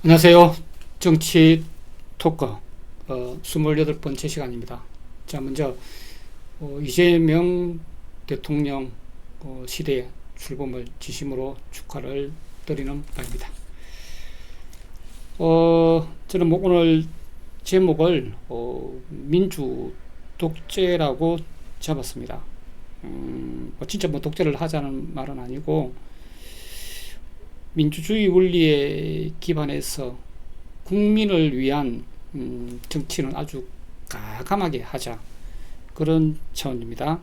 안녕하세요. 정치 토크 28번째 시간입니다. 자, 먼저 이재명 대통령 시대의 출범을 진심으로 축하를 드리는 바입니다. 저는 오늘 제목을 민주 독재라고 잡았습니다. 진짜 독재를 하자는 말은 아니고, 민주주의 원리에 기반해서 국민을 위한 정치는 아주 과감하게 하자, 그런 차원입니다.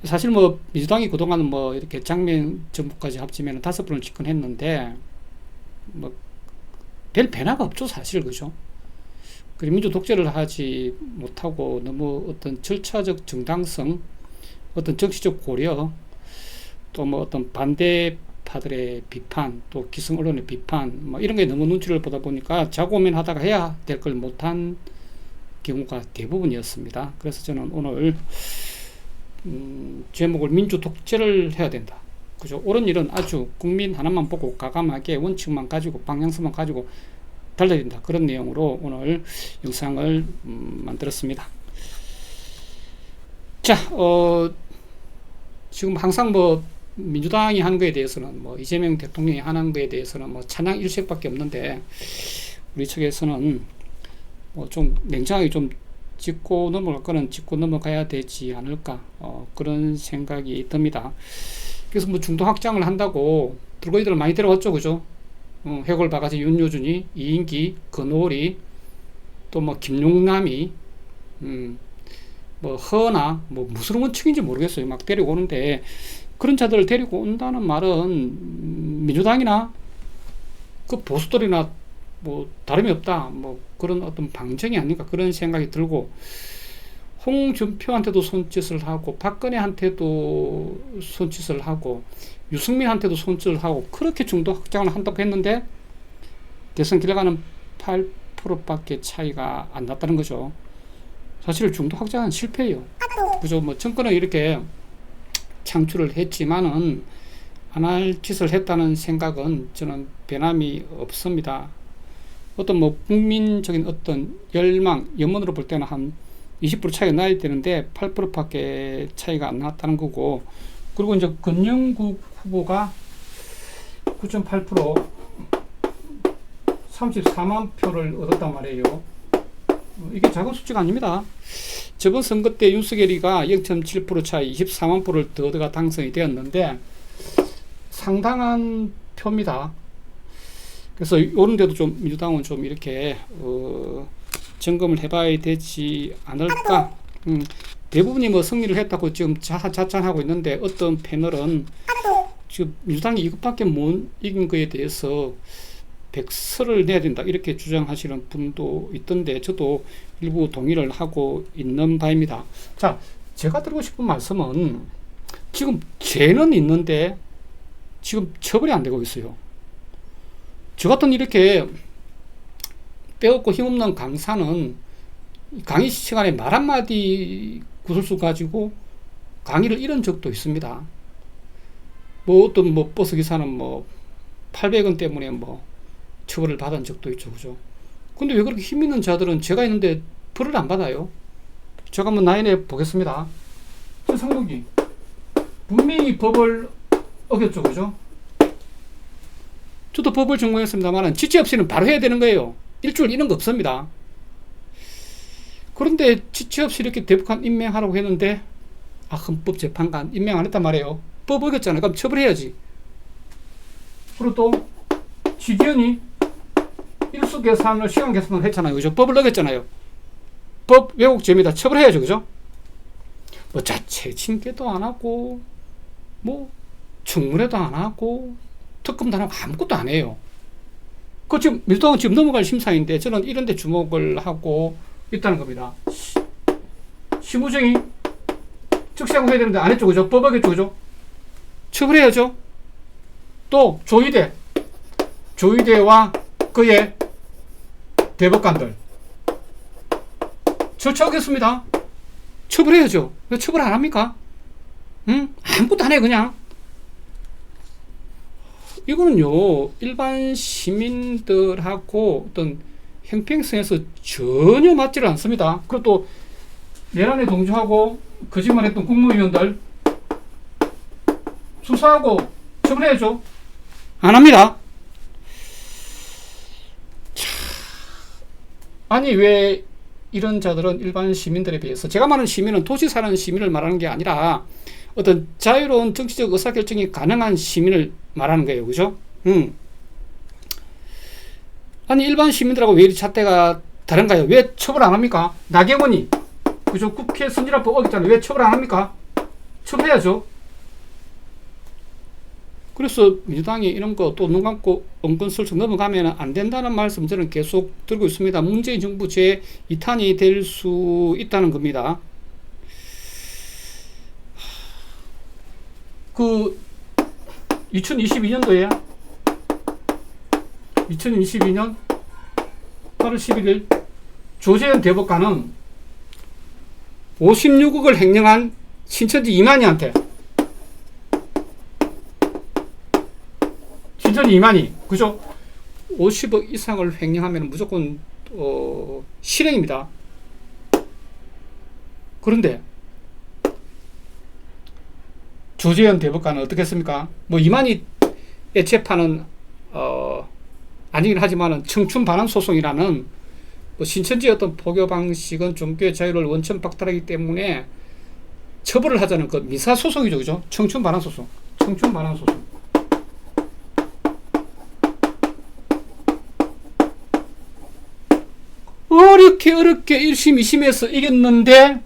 사실 민주당이 그동안 이렇게 장면 정부까지 합치면 5번을 집권했는데 별 변화가 없죠, 사실. 그죠? 그리고 민주 독재를 하지 못하고 너무 어떤 절차적 정당성, 어떤 정치적 고려, 또 어떤 반대파들의 비판, 또 기성 언론의 비판, 이런 게 너무 눈치를 보다 보니까 자고민하다가 해야 될 걸 못한 경우가 대부분이었습니다. 그래서 저는 오늘 제목을 민주 독재를 해야 된다. 그죠? 옳은 일은 아주 국민 하나만 보고 과감하게 원칙만 가지고 방향성만 가지고 달려야 된다. 그런 내용으로 오늘 영상을 만들었습니다. 자, 지금 항상 민주당이 하는 거에 대해서는 이재명 대통령이 하는 거에 대해서는 찬양 일색밖에 없는데, 우리 측에서는 좀 냉정하게 좀 짚고 넘어갈 거는 짚고 넘어가야 되지 않을까, 그런 생각이 듭니다. 그래서 중도 확장을 한다고 들거지들을 많이 데려왔죠. 그죠? 해골 바가지 윤여준이, 이인기, 건오리, 또 김용남이, 허나 무슨 원칙인지 모르겠어요. 막 데리고 오는데, 그런 자들을 데리고 온다는 말은 민주당이나 그 보수들이나 다름이 없다, 그런 어떤 방증이 아닌가, 그런 생각이 들고, 홍준표한테도 손짓을 하고 박근혜한테도 손짓을 하고 유승민한테도 손짓을 하고 그렇게 중도 확장을 한다고 했는데 대선 결과는 8%밖에 차이가 안 났다는 거죠. 사실 중도 확장은 실패예요. 그죠? 정권은 이렇게 창출을 했지만은 안 할 짓을 했다는 생각은 저는 변함이 없습니다. 어떤 국민적인 어떤 열망, 염원으로 볼 때는 한 20% 차이가 나야 되는데 8%밖에 차이가 안 났다는 거고, 그리고 이제 권영국 후보가 9.8% 34만 표를 얻었단 말이에요. 이게 작은 숫자가 아닙니다. 저번 선거 때 윤석열이가 0.7% 차이 24만 표를 더 얻어가 당선이 되었는데 상당한 표입니다. 그래서 이런데도 좀 민주당은 좀 이렇게 점검을 해봐야 되지 않을까. 대부분이 승리를 했다고 지금 자찬하고 있는데, 어떤 패널은 지금 민주당이 이것밖에 못 이긴 거에 대해서 백서를 내야 된다, 이렇게 주장하시는 분도 있던데, 저도 일부 동의를 하고 있는 바입니다. 자, 제가 드리고 싶은 말씀은, 지금 죄는 있는데 지금 처벌이 안 되고 있어요. 저 같은 이렇게 빼없고 힘없는 강사는 강의 시간에 말 한마디 구설수 가지고 강의를 잃은 적도 있습니다. 어떤 버스 기사는 800원 때문에 처벌을 받은 적도 있죠. 그죠? 근데 왜 그렇게 힘 있는 자들은 제가 있는데 벌을 안 받아요? 제가 한번 나인해 보겠습니다. 상무기 분명히 법을 어겼죠. 그죠? 저도 법을 전공했습니다만 지체 없이는 바로 해야 되는 거예요. 일주일 이런 거 없습니다. 그런데 지체 없이 이렇게 대법관 임명하라고 했는데 헌법재판관 임명 안 했단 말이에요. 법 어겼잖아요. 그럼 처벌해야지. 그리고 또 지기현이 일수 계산을 시간 계산을 했잖아요. 그죠? 법을 어겼잖아요. 법 왜곡죄입니다. 처벌해야죠. 그죠? 자체 징계도 안 하고 청문회도 안 하고 특검도 안 하고 아무것도 안 해요. 지금 민주당은 지금 넘어갈 심사인데 저는 이런 데 주목을 하고 있다는 겁니다. 심우정이 즉시하고 해야 되는데 안 했죠. 그죠? 법 어겼죠. 그죠? 처벌해야죠. 또 조희대와 그의 대법관들 절차 어겼습니다. 처벌해야죠. 왜 처벌 안 합니까? 아무것도 안 해요. 그냥 이거는요, 일반 시민들하고 어떤 형평성에서 전혀 맞지를 않습니다. 그리고 또 내란에 동조하고 거짓말했던 국무위원들 수사하고 처벌해야죠. 안 합니다. 아니 왜 이런 자들은 일반 시민들에 비해서, 제가 말하는 시민은 도시 사는 시민을 말하는 게 아니라 어떤 자유로운 정치적 의사결정이 가능한 시민을 말하는 거예요. 그죠? 아니 일반 시민들하고 왜 잣대가 다른가요? 왜 처벌 안 합니까? 나경원이 그죠? 국회 선진화법 어겼잖아요. 왜 처벌 안 합니까? 처벌해야죠. 그래서 민주당이 이런 거 또 눈 감고 은근슬쩍 넘어가면 안 된다는 말씀 저는 계속 들고 있습니다. 문재인 정부 제2탄이 될 수 있다는 겁니다. 그 2022년도에 2022년 8월 11일 조재현 대법관은 56억을 횡령한 신천지 이만희한테, 신천지 이만희 그죠? 50억 이상을 횡령하면 무조건 실형입니다. 그런데 조재현 대법관은 어떻게 했습니까? 뭐 이만희의 재판은 아니긴 하지만은 청춘 반환 소송이라는 뭐 신천지의 어떤 포교 방식은 종교의 자유를 원천 박탈하기 때문에 처벌을 하자는 그 민사 소송이죠, 그죠? 청춘 반환 소송, 청춘 반환 소송. 어렵게 1심 2심에서 이겼는데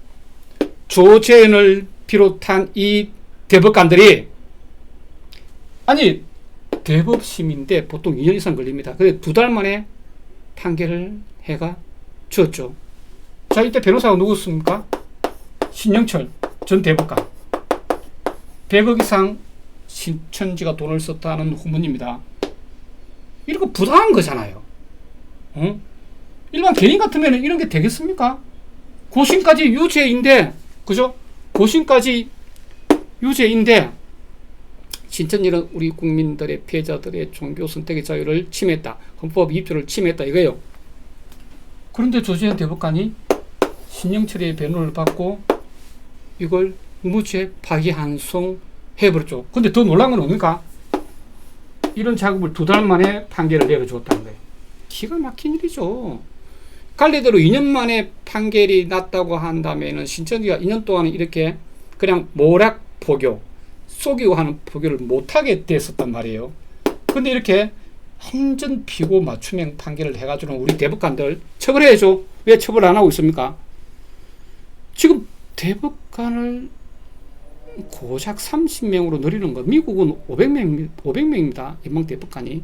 조재현을 비롯한 이 대법관들이, 아니 대법심인데 보통 2년 이상 걸립니다. 그래 2달 만에 판결을 해가 주었죠. 자, 이때 변호사가 누구였습니까? 신영철 전 대법관. 100억 이상 신천지가 돈을 썼다는 후문입니다. 이런 거 부당한 거잖아요. 일반 개인 같으면 이런 게 되겠습니까? 고심까지 유죄인데, 그죠? 고심까지 유죄인데 신천지는 우리 국민들의 피해자들의 종교 선택의 자유를 침해했다. 헌법 2조를 침해했다 이거예요. 그런데 조재현 대법관이 신영철의 변호를 받고 이걸 무죄 파기환송 해버렸죠. 근데 더 놀란 건 뭡니까? 이런 작업을 2달 만에 판결을 내려줬다는 거예요. 기가 막힌 일이죠. 관례대로 2년 만에 판결이 났다고 한다면 신천지가 2년 동안 이렇게 그냥 모략 포교, 속이고 하는 포교를 못하게 됐었단 말이에요. 근데 이렇게 완전 피고 맞춤형 판결을 해가지고 우리 대법관들 처벌해야죠. 왜 처벌 안 하고 있습니까? 지금 대법관을 고작 30명으로 늘리는 거, 미국은 500명입니다. 연방 대법관이.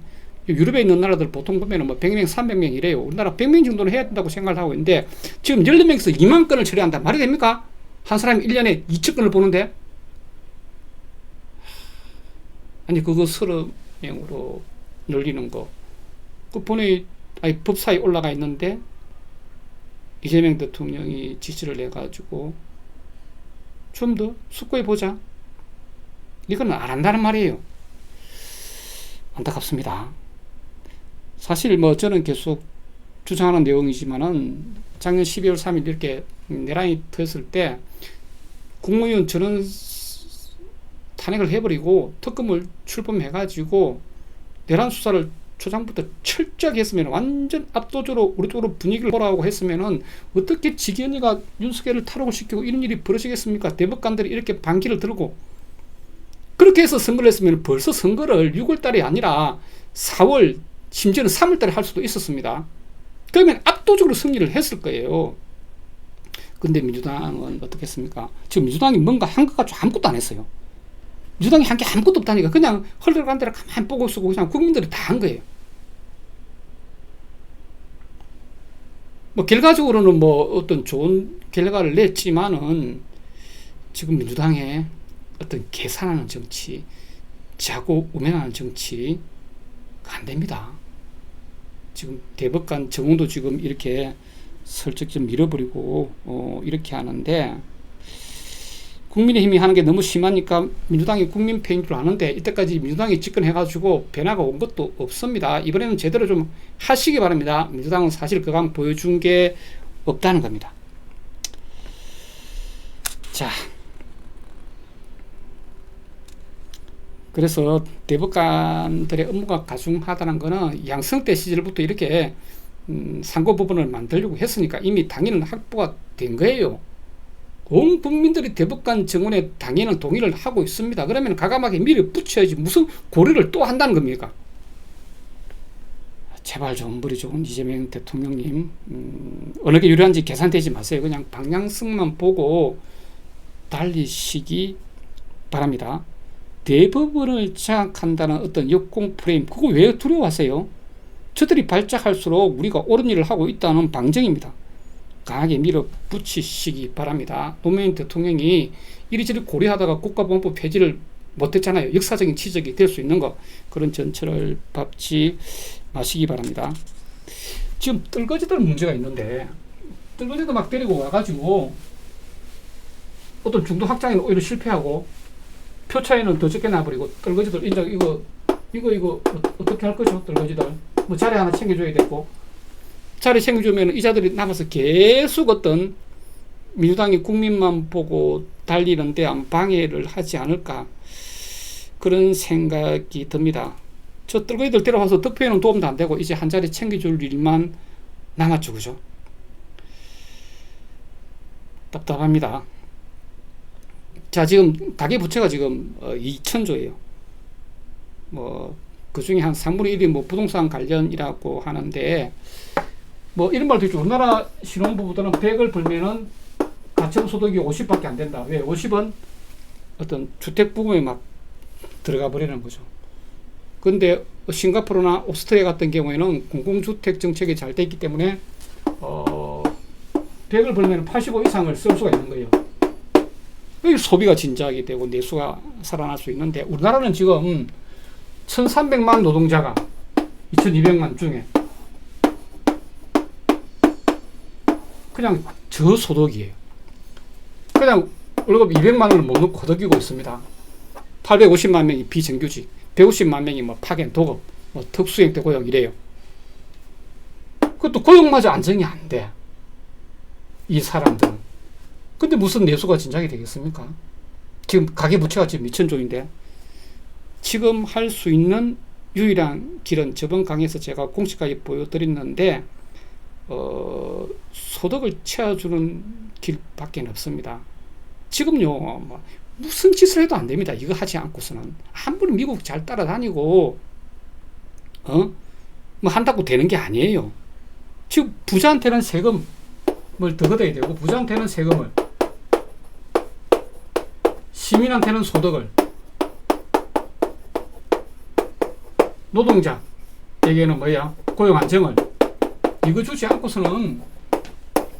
유럽에 있는 나라들 보통 보면 뭐 100명, 300명 이래요. 우리나라 100명 정도는 해야 된다고 생각을 하고 있는데 지금 14명에서 2만 건을 처리한다. 말이 됩니까? 한 사람이 1년에 2천 건을 보는데? 아니 그거 30명으로 늘리는 거. 그 본회의, 아니 법사에 올라가 있는데 이재명 대통령이 지시를 해가지고 좀 더 숙고해 보자. 이건 안 한다는 말이에요. 안타깝습니다. 사실 뭐 저는 계속 주장하는 내용이지만은 작년 12월 3일 이렇게 내란이 터졌을 때 국무위원 전원 탄핵을 해버리고 특검을 출범해가지고 내란 수사를 초장부터 철저하게 했으면, 완전 압도적으로 우리 쪽으로 분위기를 돌아오고 했으면은 어떻게 지견이가 윤석열을 탈옥을 시키고 이런 일이 벌어지겠습니까? 대법관들이 이렇게 반기를 들고 그렇게 해서 선거를 했으면 벌써 선거를 6월달이 아니라 4월 심지어는 3월달에 할 수도 있었습니다. 그러면 압도적으로 승리를 했을 거예요. 근데 민주당은 어떻게 했습니까? 지금 민주당이 뭔가 한 것 같죠? 아무것도 안 했어요. 민주당이 한 게 아무것도 없다니까. 그냥 흘러간 대로 가만히 보고 있고 그냥 국민들이 다 한 거예요. 뭐 결과적으로는 뭐 어떤 좋은 결과를 냈지만은 지금 민주당의 어떤 계산하는 정치, 자고 우면하는 정치가 안 됩니다. 지금 대법관 정원도 지금 이렇게 슬쩍 좀 밀어버리고 이렇게 하는데 국민의힘이 하는 게 너무 심하니까 민주당이 국민 패인 줄 아는데 이때까지 민주당이 집권해가지고 변화가 온 것도 없습니다. 이번에는 제대로 좀 하시기 바랍니다. 민주당은 사실 그간 보여준 게 없다는 겁니다. 자, 그래서 대법관들의 업무가 가중하다는 거는 양성태 시절부터 이렇게 상고 법원을 만들려고 했으니까 이미 당연은 확보가 된 거예요. 온 국민들이 대법관 정원에 당연은 동의를 하고 있습니다. 그러면 과감하게 밀어붙여야지 무슨 고려를 또 한다는 겁니까? 제발 좀 머리 좋은 이재명 대통령님, 어느 게 유리한지 계산되지 마세요. 그냥 방향성만 보고 달리시기 바랍니다. 대법원을 장악한다는 어떤 역공 프레임, 그거 왜 두려워하세요? 저들이 발작할수록 우리가 옳은 일을 하고 있다는 방증입니다. 강하게 밀어붙이시기 바랍니다. 노무현 대통령이 이리저리 고려하다가 국가보안법 폐지를 못했잖아요. 역사적인 치적이 될 수 있는 거, 그런 전철을 밟지 마시기 바랍니다. 지금 떨거지들 문제가 있는데 떨거지도 막 데리고 와가지고 어떤 중도 확장에는 오히려 실패하고 표 차이는 더 적게 나버리고 떨거지들 인정 이거 어떻게 할 거죠? 떨거지들 뭐 자리 하나 챙겨줘야 되고, 자리 챙겨주면 이자들이 남아서 계속 어떤 민주당이 국민만 보고 달리는 데 방해를 하지 않을까, 그런 생각이 듭니다. 저 떨거지들 데려와서 득표에는 도움도 안 되고 이제 한 자리 챙겨줄 일만 남았죠. 그죠? 답답합니다. 자, 지금 가계부채가 지금 2,000조예요. 뭐 그 중에 한 3분의 1이 뭐 부동산 관련이라고 하는데, 뭐 이런 말도 있죠. 우리나라 신혼부부들은 100을 벌면은 가처분소득이 50밖에 안 된다. 왜? 50은 어떤 주택부금에 막 들어가 버리는 거죠. 근데 싱가포르나 오스트리아 같은 경우에는 공공주택 정책이 잘 돼 있기 때문에 100을 벌면 85 이상을 쓸 수가 있는 거예요. 소비가 진작이 되고 내수가 살아날 수 있는데, 우리나라는 지금 1,300만 노동자가 2,200만 중에 그냥 저소득이에요. 그냥 월급 200만 원을 못 넣고 거둬기고 있습니다. 850만 명이 비정규직, 150만 명이 뭐 파견, 도급, 뭐 특수형태 고용 이래요. 그것도 고용마저 안정이 안 돼. 이 사람들은. 근데 무슨 내수가 진작이 되겠습니까? 지금 가계부채가 지금 2,000조인데, 지금 할 수 있는 유일한 길은 저번 강의에서 제가 공식까지 보여드렸는데, 소득을 채워주는 길밖에 없습니다. 지금요, 뭐 무슨 짓을 해도 안 됩니다. 이거 하지 않고서는. 아무리 미국 잘 따라다니고, 뭐 한다고 되는 게 아니에요. 지금 부자한테는 세금을 더 걷어야 되고, 부자한테는 세금을, 시민한테는 소득을, 노동자에게는 뭐야? 고용 안정을, 이거 주지 않고서는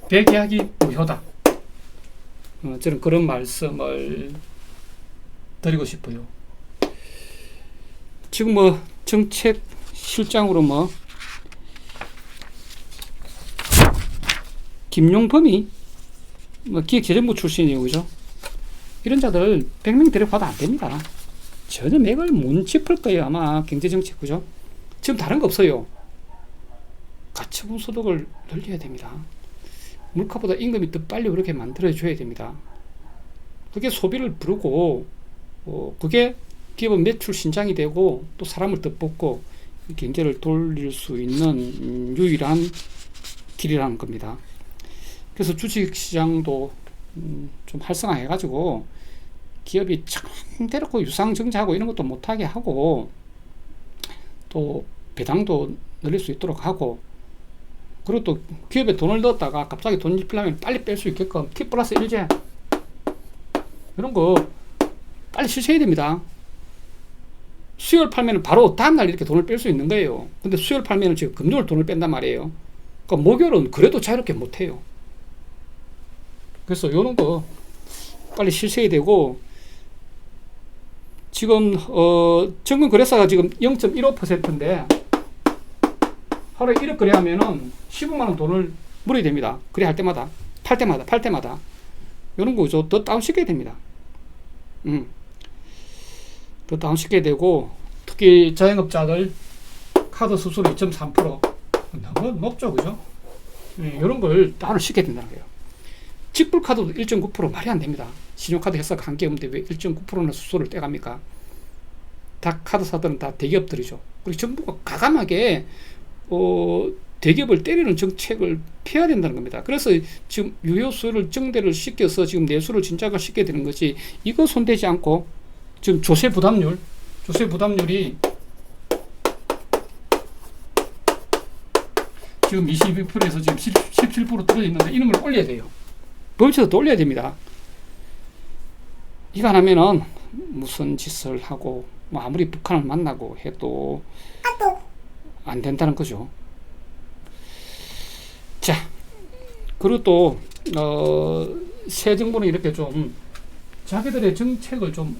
대계약이 무효다. 저는 그런 말씀을 드리고 싶어요. 지금 뭐 정책 실장으로 뭐 김용범이 뭐 기획재정부 출신이에요. 그죠? 이런 자들 100명 데려가도 안 됩니다. 전혀 맥을 못 짚을 거예요. 아마 경제정책. 그죠? 지금 다른 거 없어요. 가처분 소득을 늘려야 됩니다. 물가보다 임금이 더 빨리 그렇게 만들어줘야 됩니다. 그게 소비를 부르고, 그게 기업은 매출 신장이 되고, 또 사람을 더 뽑고, 경제를 돌릴 수 있는 유일한 길이라는 겁니다. 그래서 주식시장도 좀 활성화해가지고, 기업이 참대로 유상증자하고 이런 것도 못하게 하고, 또 배당도 늘릴 수 있도록 하고, 그리고 또 기업에 돈을 넣었다가 갑자기 돈 입히려면 빨리 뺄 수 있게끔 T 플러스 1제 이런 거 빨리 실시해야 됩니다. 수요일 팔면 바로 다음날 이렇게 돈을 뺄 수 있는 거예요. 근데 수요일 팔면 지금 금요일 돈을 뺀단 말이에요. 그러니까 목요일은 그래도 자유롭게 못해요. 그래서 이런 거 빨리 실시해야 되고, 지금 정권 거래사가 지금 0.15%인데 하루에 1억 거래하면은 15만원 돈을 물어야 됩니다. 거래할 때마다, 팔 때마다 이런 거 더 다운시켜야 됩니다. 더 다운시켜야 되고, 특히 자영업자들 카드 수수료 2.3% 너무 높죠, 그죠? 이런 걸 따로 시켜야 된다는 거예요. 직불카드도 1.9% 말이 안 됩니다. 신용카드 회사가 한 게 없는데 왜 1.9%나 수수료를 떼갑니까? 다 카드사들은 다 대기업들이죠. 그리고 정부가 과감하게 대기업을 때리는 정책을 펴야 된다는 겁니다. 그래서 지금 유효수를 증대를 시켜서 지금 내수를 진작을 시켜야 되는 거지, 이거 손대지 않고 지금 조세 부담률이 지금 22%에서 지금 17% 떨어져 있는데 이런 걸 올려야 돼요. 법인세도 올려야 됩니다. 이거 안 하면은 무슨 짓을 하고 뭐 아무리 북한을 만나고 해도 안 된다는 거죠. 자, 그리고 또 새 정부는 이렇게 좀 자기들의 정책을 좀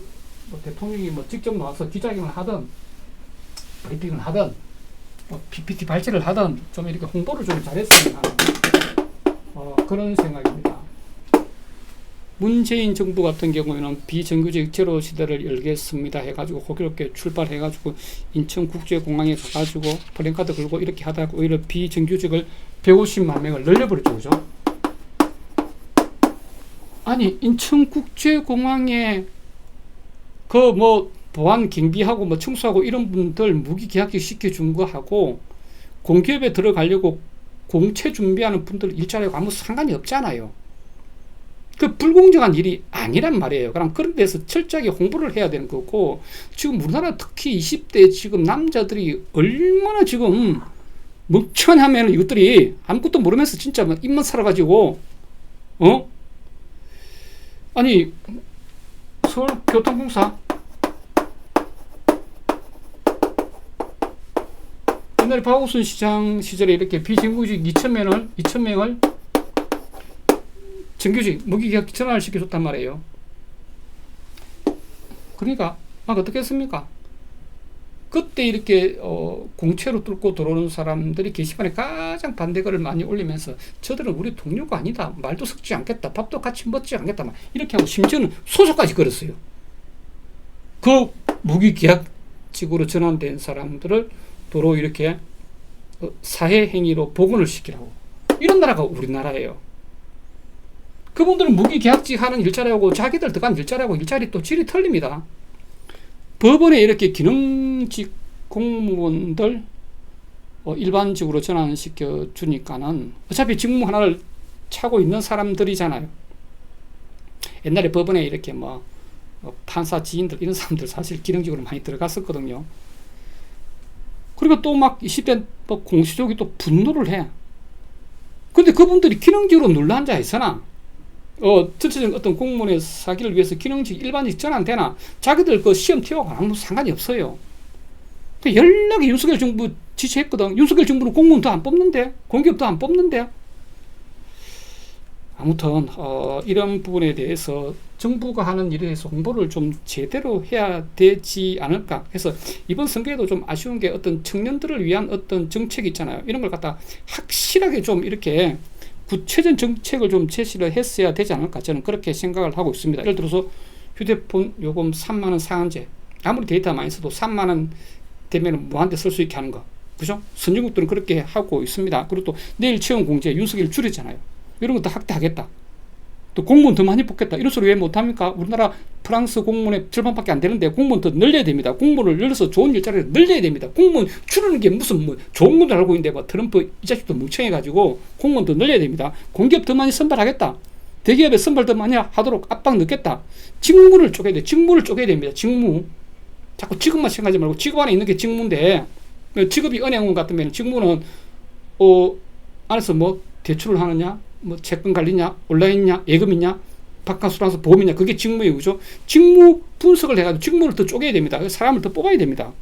뭐 대통령이 뭐 직접 나와서 기자회견을 하든 브리핑을 하든 뭐 PPT 발제를 하든 좀 이렇게 홍보를 좀 잘했으면 하는 그런 생각입니다. 문재인 정부 같은 경우에는 비정규직 제로 시대를 열겠습니다 해가지고 호기롭게 출발해가지고 인천국제공항에 가가지고 플랜카드 걸고 이렇게 하다가 오히려 비정규직을 150만 명을 늘려버렸죠, 그죠? 아니, 인천국제공항에 그 뭐 보안 경비하고 뭐 청소하고 이런 분들 무기계약직 시켜준 거 하고 공기업에 들어가려고 공채 준비하는 분들 일자리하고 아무 상관이 없잖아요. 그 불공정한 일이 아니란 말이에요. 그럼 그런 데서 철저하게 홍보를 해야 되는 거고, 지금 우리나라 특히 20대 지금 남자들이 얼마나 지금 멍청하면 이것들이 아무것도 모르면서 진짜 입만 살아가지고 아니, 서울교통공사 옛날에 박우순 시장 시절에 이렇게 비정규직 2,000명을 정규직 무기계약 전환을 시켜줬단 말이에요. 그러니까 어떻게 했습니까? 그때 이렇게 공채로 뚫고 들어오는 사람들이 게시판에 가장 반대글을 많이 올리면서 저들은 우리 동료가 아니다, 말도 섞지 않겠다, 밥도 같이 먹지 않겠다, 이렇게 하고 심지어는 소송까지 걸었어요. 그 무기계약직으로 전환된 사람들을 도로 이렇게 사회행위로 복원을 시키라고. 이런 나라가 우리나라예요. 그분들은 무기계약직 하는 일자리하고 자기들 들어간 일자리하고 일자리 또 질이 틀립니다. 법원에 이렇게 기능직 공무원들 일반직으로 전환시켜 주니까는 어차피 직무 하나를 차고 있는 사람들이잖아요. 옛날에 법원에 이렇게 판사 지인들 이런 사람들 사실 기능직으로 많이 들어갔었거든요. 그리고 또 막 20대 공시족이 또 분노를 해. 근데 그분들이 기능직으로 눌러앉아 있으나 전체적인 어떤 공무원의 사기를 위해서 기능직 일반직 전환되나 자기들 그 시험 티오가 아무 상관이 없어요. 연락이 윤석열 정부 지시했거든. 윤석열 정부는 공무원 더 안 뽑는데, 공기업 더 안 뽑는데. 아무튼 이런 부분에 대해서 정부가 하는 일에 대해서 홍보를 좀 제대로 해야 되지 않을까 해서 이번 선거에도 좀 아쉬운 게 어떤 청년들을 위한 어떤 정책이 있잖아요. 이런 걸 갖다 확실하게 좀 이렇게 구체적인 정책을 좀 제시를 했어야 되지 않을까, 저는 그렇게 생각을 하고 있습니다. 예를 들어서 휴대폰 요금 3만원 상한제, 아무리 데이터 많이 써도 3만원 되면 무한대 쓸 수 있게 하는 거, 그죠? 선진국들은 그렇게 하고 있습니다. 그리고 또 내일 채용 공제 윤석열이 줄였잖아요. 이런 것도 확대하겠다. 또 공무원 더 많이 뽑겠다. 이런 소리 왜 못합니까? 우리나라 프랑스 공무원의 절반밖에 안 되는데 공무원 더 늘려야 됩니다. 공무원을 늘려서 좋은 일자리를 늘려야 됩니다. 공무원 줄이는 게 무슨 좋은 건줄 알고 있는데 트럼프 이 자식도 멍청해가지고 공무원 더 늘려야 됩니다. 공기업 더 많이 선발하겠다. 대기업에 선발 더 많이 하도록 압박 넣겠다. 직무를 쪼개야 돼. 직무를 쪼개야 됩니다. 직무. 자꾸 직업만 생각하지 말고 직업 안에 있는 게 직무인데, 직업이 은행원 같으면 직무는 안에서 대출을 하느냐, 채권 관리냐, 온라인이냐, 예금이냐, 바카수라서 보험이냐, 그게 직무예요, 그죠? 직무 분석을 해가지고 직무를 더 쪼개야 됩니다. 사람을 더 뽑아야 됩니다.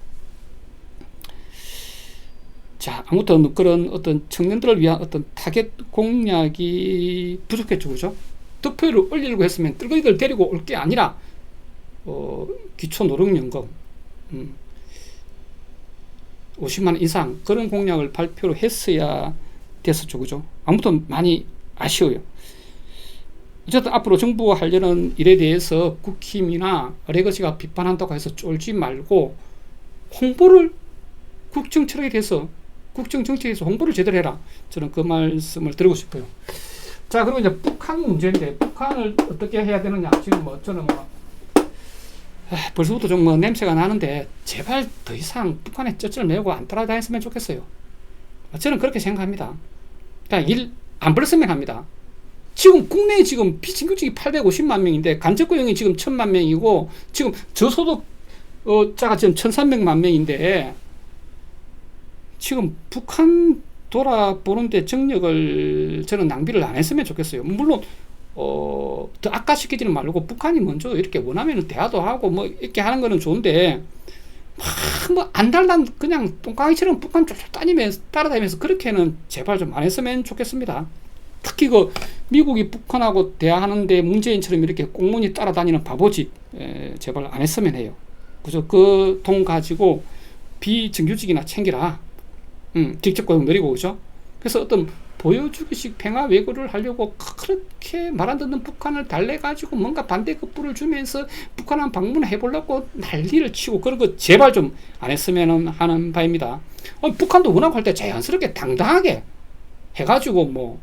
자, 아무튼 그런 어떤 청년들을 위한 어떤 타겟 공략이 부족했죠, 그죠? 득표율을 올리려고 했으면 뜰거리들 데리고 올 게 아니라 기초노령연금 50만원 이상 그런 공약을 발표를 했어야 됐었죠, 그죠? 아무튼 많이 아쉬워요. 어쨌든 앞으로 정부가 하려는 일에 대해서 국힘이나 레거시가 비판한다고 해서 쫄지 말고 홍보를 국정철학에 대해서 국정정책에서 홍보를 제대로 해라. 저는 그 말씀을 드리고 싶어요. 자, 그리고 이제 북한 문제인데 북한을 어떻게 해야 되느냐. 지금 뭐 저는 뭐 벌써부터 좀 뭐 냄새가 나는데 제발 더 이상 북한에 쩌쩔 메고 안 따라다녔으면 좋겠어요. 저는 그렇게 생각합니다. 그냥 일 안 벌었으면 합니다. 지금 국내에 지금 비정규직이 850만 명인데 간접고용이 지금 1000만 명이고 지금 저소득자가 지금 1300만 명인데 지금 북한 돌아보는데 정력을 저는 낭비를 안 했으면 좋겠어요. 물론 더 악화시키지는 말고 북한이 먼저 이렇게 원하면 대화도 하고 뭐 이렇게 하는 거는 좋은데 뭐 안달난 그냥 똥강이처럼 북한 쫙쫙 따라다니면서 그렇게는 제발 좀 안 했으면 좋겠습니다. 특히 그 미국이 북한하고 대화하는데 문재인처럼 이렇게 꽁무니 따라다니는 바보짓 제발 안 했으면 해요. 그죠? 그 돈 가지고 비정규직이나 챙기라. 직접 고용 늘리고 그죠? 그래서 어떤 보여주기식 평화 외교를 하려고 그렇게 말 안 듣는 북한을 달래가지고 뭔가 반대급부를 주면서 북한 방문해 보려고 난리를 치고 그런 거 제발 좀 안 했으면 하는 바입니다. 북한도 워낙 할 때 자연스럽게 당당하게 해가지고 뭐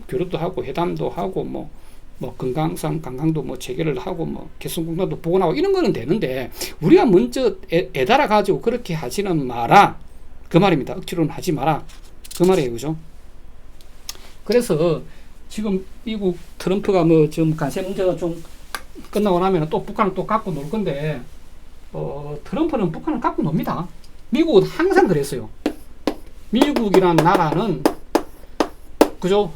교류도 하고 회담도 하고 뭐 금강산 관광도 뭐 재개를 하고 뭐 개성공단도 복원하고 이런 거는 되는데 우리가 먼저 애달아 가지고 그렇게 하지는 마라 그 말입니다. 억지로는 하지 마라 그 말이에요. 그죠? 그래서 지금 미국 트럼프가 뭐 지금 관세 문제가 좀 끝나고 나면 또 북한을 또 갖고 놀 건데 트럼프는 북한을 갖고 놉니다. 미국은 항상 그랬어요. 미국이란 나라는 그죠?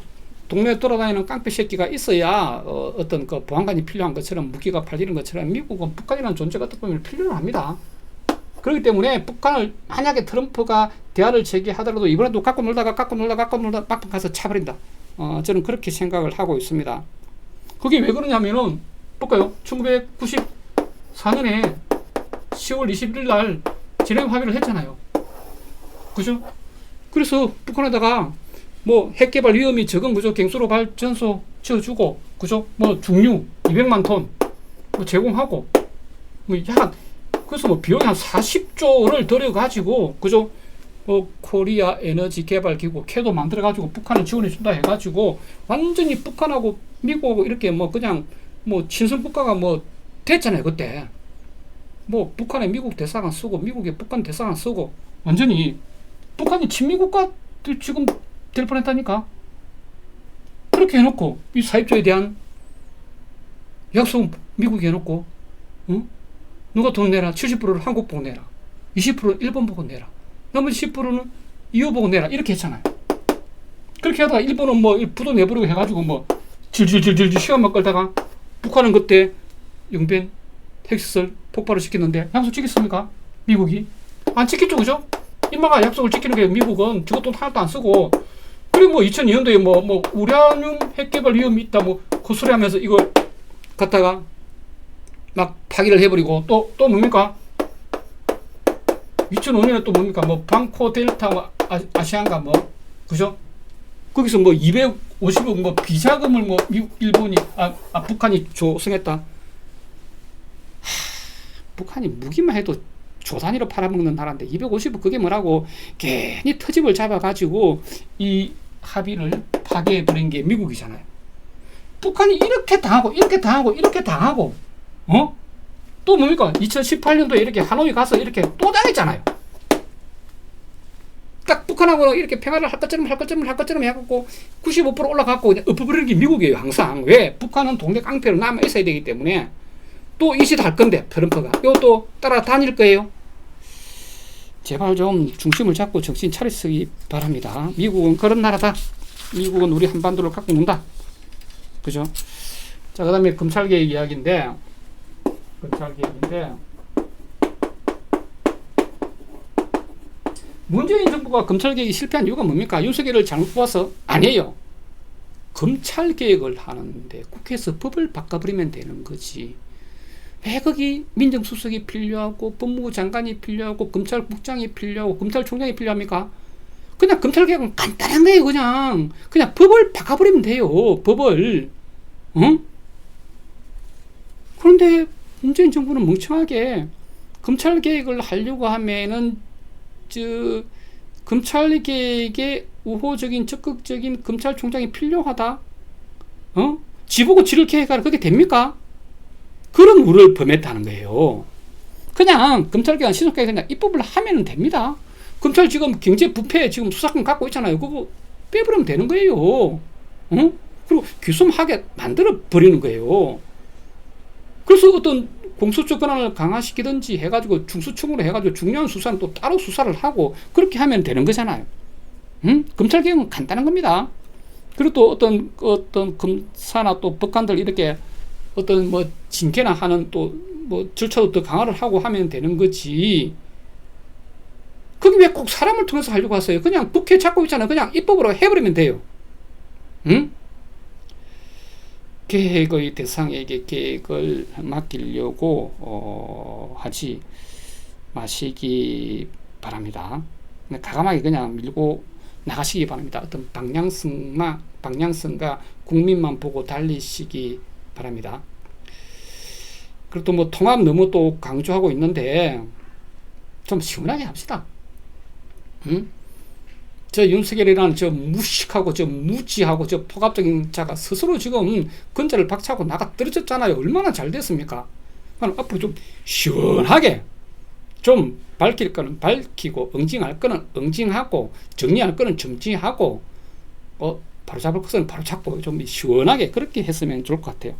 동네에 돌아다니는 깡패 새끼가 있어야 어떤 그 보안관이 필요한 것처럼 무기가 팔리는 것처럼 미국은 북한이라는 존재가 어떻게 보면 필요로 합니다. 그렇기 때문에 북한을 만약에 트럼프가 대화를 재개하더라도 이번에도 갖고 놀다가 막판 가서 차버린다. 저는 그렇게 생각을 하고 있습니다. 그게 왜 그러냐면은 볼까요? 1994년에 10월 21일 날 진해 합의를 했잖아요. 그죠? 그래서 북한에다가 뭐 핵개발 위험이 적은 그죠? 갱수로 발전소 지어주고 그죠? 뭐 중유 200만 톤 뭐 제공하고 뭐 약 그래서 뭐 비용이 한 40조를 들여가지고 그죠? 코리아 에너지 개발 기구 캐도 만들어가지고 북한을 지원해준다 해가지고 완전히 북한하고 미국하고 이렇게 뭐 그냥 뭐 친선 국가가 뭐 됐잖아요. 그때 뭐 북한에 미국 대사관 쓰고 미국에 북한 대사관 쓰고 완전히 북한이 친미 국가 지금 될 뻔했다니까. 그렇게 해놓고 이 사입조에 대한 약속 미국이 해놓고 누가 돈 내라 70%를 한국 보고 내라 20%는 일본 보고 내라 나머지 10%는 이후 보고 내라 이렇게 했잖아요. 그렇게 하다가 일본은 뭐 부도 내버리고 해가지고 뭐 질질질질 시간만 끌다가 북한은 그때 영변 핵시설 폭발을 시켰는데 약속 지켰습니까? 미국이 안 지켰죠. 그죠? 인마가 약속을 지키는 게 미국은 저거 돈 하나도 안 쓰고 그리고 뭐 2002년도에 뭐 우라늄 핵개발 위험이 있다 뭐 헛소리하면서 이걸 갖다가 막 파기를 해버리고 또 뭡니까? 2005년에 또 뭡니까? 뭐 방코 델타 뭐 아시안가 뭐 그죠? 거기서 뭐 250억 뭐 비자금을 뭐 미국 일본이 북한이 조성했다. 북한이 무기만 해도 조 단위로 팔아먹는 나라인데 250억 그게 뭐라고 괜히 터집을 잡아가지고 이 합의를 파괴해버린 게 미국이잖아요. 북한이 이렇게 당하고 또 뭡니까? 2018년도에 이렇게 하노이 가서 이렇게 또 당했잖아요. 딱 북한하고 이렇게 평화를 할 것처럼 해갖고 95% 올라갔고 엎어버리는 게 미국이에요. 항상. 왜? 북한은 동네 깡패로 남아 있어야 되기 때문에 또 이짓할 건데 트럼프가 이것도 따라다닐 거예요. 제발 좀 중심을 잡고 정신 차리시기 바랍니다. 미국은 그런 나라다. 미국은 우리 한반도를 갖고 논다. 그죠? 자, 그 다음에 검찰개혁 이야기인데 문재인 정부가 검찰개혁이 실패한 이유가 뭡니까? 윤석열을 잘못 뽑아서? 아니에요. 검찰개혁을 하는데 국회에서 법을 바꿔버리면 되는 거지. 왜 거기 민정수석이 필요하고 법무부 장관이 필요하고 검찰국장이 필요하고 검찰총장이 필요합니까? 그냥 검찰개혁은 간단한 거예요. 그냥 법을 바꿔버리면 돼요. 법을. 응? 그런데 문재인 정부는 멍청하게 검찰 개혁을 하려고 하면은 저 검찰 개혁에 우호적인 적극적인 검찰총장이 필요하다. 지보고 지를 개혁하라 그게 됩니까? 그런 우를 범했다는 거예요. 그냥 검찰개혁 신속하게 그냥 입법을 하면 됩니다. 검찰 지금 경제 부패 지금 수사권 갖고 있잖아요. 그거 빼버리면 되는 거예요. 그리고 귀순하게 만들어 버리는 거예요. 그래서 어떤 공소적 권한을 강화시키든지 해가지고 중수청으로 해가지고 중요한 수사는 또 따로 수사를 하고 그렇게 하면 되는 거잖아요. 검찰 개혁은 간단한 겁니다. 그리고 또 어떤 검사나 또 법관들 이렇게 어떤 뭐 징계나 하는 또 뭐 절차도 더 강화를 하고 하면 되는 거지. 그게 왜 꼭 사람을 통해서 하려고 하세요? 그냥 국회 잡고 있잖아요. 그냥 입법으로 해버리면 돼요. 응? 계획의 대상에게 계획을 맡기려고 하지 마시기 바랍니다. 과감하게 그냥 밀고 나가시기 바랍니다. 어떤 방향성과 국민만 보고 달리시기 바랍니다. 그리고 또 뭐 통합 너무 또 강조하고 있는데 좀 시원하게 합시다. 응? 저 윤석열이라는 저 무식하고 저 무지하고 저 폭압적인 자가 스스로 지금 건재를 박차고 나가 떨어졌잖아요. 얼마나 잘 됐습니까? 그럼 앞으로 좀 시원하게 좀 밝힐 거는 밝히고 응징할 거는 응징하고 정리할 거는 정리하고 바로잡을 것은 바로잡고 좀 시원하게 그렇게 했으면 좋을 것 같아요.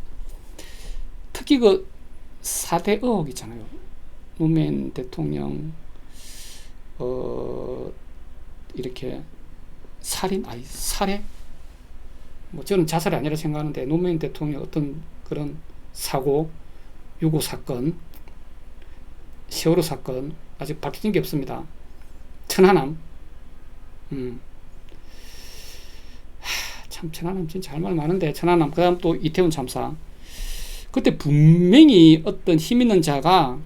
특히 그 4대 의혹 있잖아요. 노무현 대통령 이렇게 살해? 뭐 저는 자살이 아니라 생각하는데 노무현 대통령 어떤 그런 사고, 유고 사건, 세월호 사건 아직 밝혀진 게 없습니다. 천안함, 참 천안함 진짜 할 말 많은데 천안함 그다음 또 이태원 참사. 그때 분명히 어떤 힘 있는 자가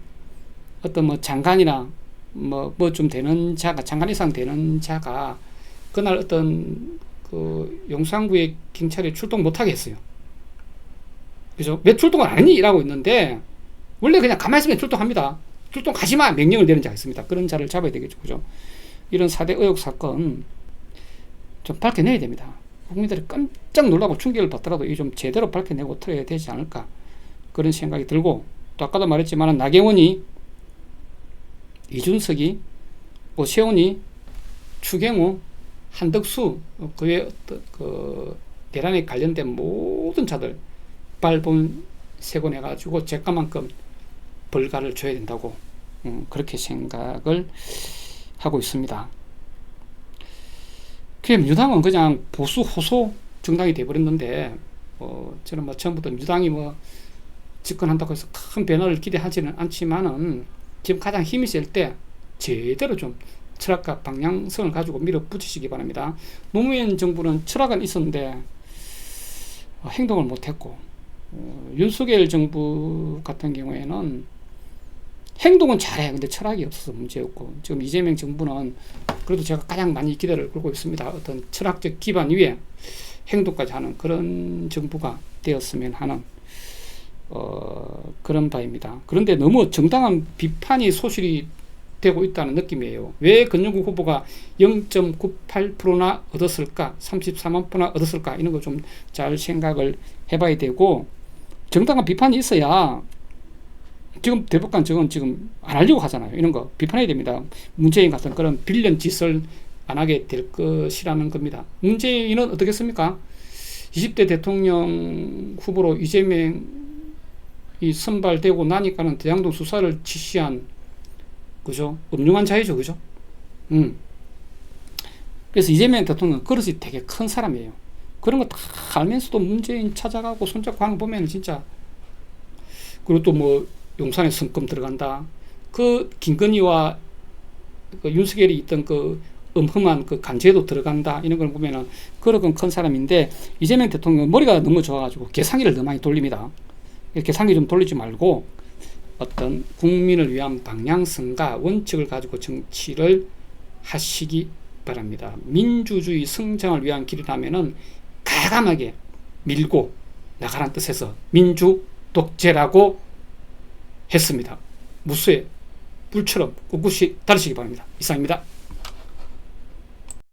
어떤 뭐 장관이나 뭐 좀 되는 자가 장관 이상 되는 자가 그날 어떤 그 용산구의 경찰이 출동 못하게 했어요. 그죠? 왜 출동을 안 했니? 이라고 있는데 원래 그냥 가만히 있으면 출동합니다. 출동 가지마 명령을 내는 자가 있습니다. 그런 자를 잡아야 되겠죠. 그죠? 이런 4대 의혹 사건 좀 밝혀내야 됩니다. 국민들이 깜짝 놀라고 충격을 받더라도 이 좀 제대로 밝혀내고 틀어야 되지 않을까 그런 생각이 들고 또 아까도 말했지만 나경원이 이준석이 오세훈이 추경호 한덕수 그외 어떤 그 대란에 관련된 모든 자들 빨본 세곤해 가지고 제가만큼 벌가를 줘야 된다고 그렇게 생각을 하고 있습니다. 민주당은 그냥 보수 호소 정당이 돼버렸는데 저는 뭐 처음부터 민주당이 뭐 집권한다고 해서 큰 변화를 기대하지는 않지만은 지금 가장 힘이 셀 때 제대로 좀 철학과 방향성을 가지고 밀어붙이시기 바랍니다. 노무현 정부는 철학은 있었는데 행동을 못했고 윤석열 정부 같은 경우에는 행동은 잘해. 근데 철학이 없어서 문제였고 지금 이재명 정부는 그래도 제가 가장 많이 기대를 걸고 있습니다. 어떤 철학적 기반 위에 행동까지 하는 그런 정부가 되었으면 하는 그런 바입니다. 그런데 너무 정당한 비판이 소실이 되고 있다는 느낌이에요. 왜 권영국 후보가 0.98%나 얻었을까? 34만 표나 얻었을까? 이런 거 좀 잘 생각을 해봐야 되고 정당한 비판이 있어야 지금 대법관 저건 지금 안 하려고 하잖아요. 이런 거 비판해야 됩니다. 문재인 같은 그런 빌런 짓을 안 하게 될 것이라는 겁니다. 문재인은 어떻겠습니까? 20대 대통령 후보로 이재명이 선발되고 나니까는 대장동 수사를 지시한 그죠? 음흉한 자이죠. 그죠? 그래서 이재명 대통령은 그릇이 되게 큰 사람이에요. 그런 거 다 알면서도 문재인 찾아가고 손잡고 하는 거 보면 진짜 그리고 또 뭐 용산에 성금 들어간다. 그 김건희와 그 윤석열이 있던 그 음흠한 그 간제도 들어간다. 이런 걸 보면은 그런 큰 사람인데 이재명 대통령 머리가 너무 좋아가지고 계산기를 너무 많이 돌립니다. 계산기 좀 돌리지 말고 어떤 국민을 위한 방향성과 원칙을 가지고 정치를 하시기 바랍니다. 민주주의 성장을 위한 길이라면은 과감하게 밀고 나가라는 뜻에서 민주 독재라고 했습니다. 무수의 불처럼 꿋꿋이 다루시기 바랍니다. 이상입니다.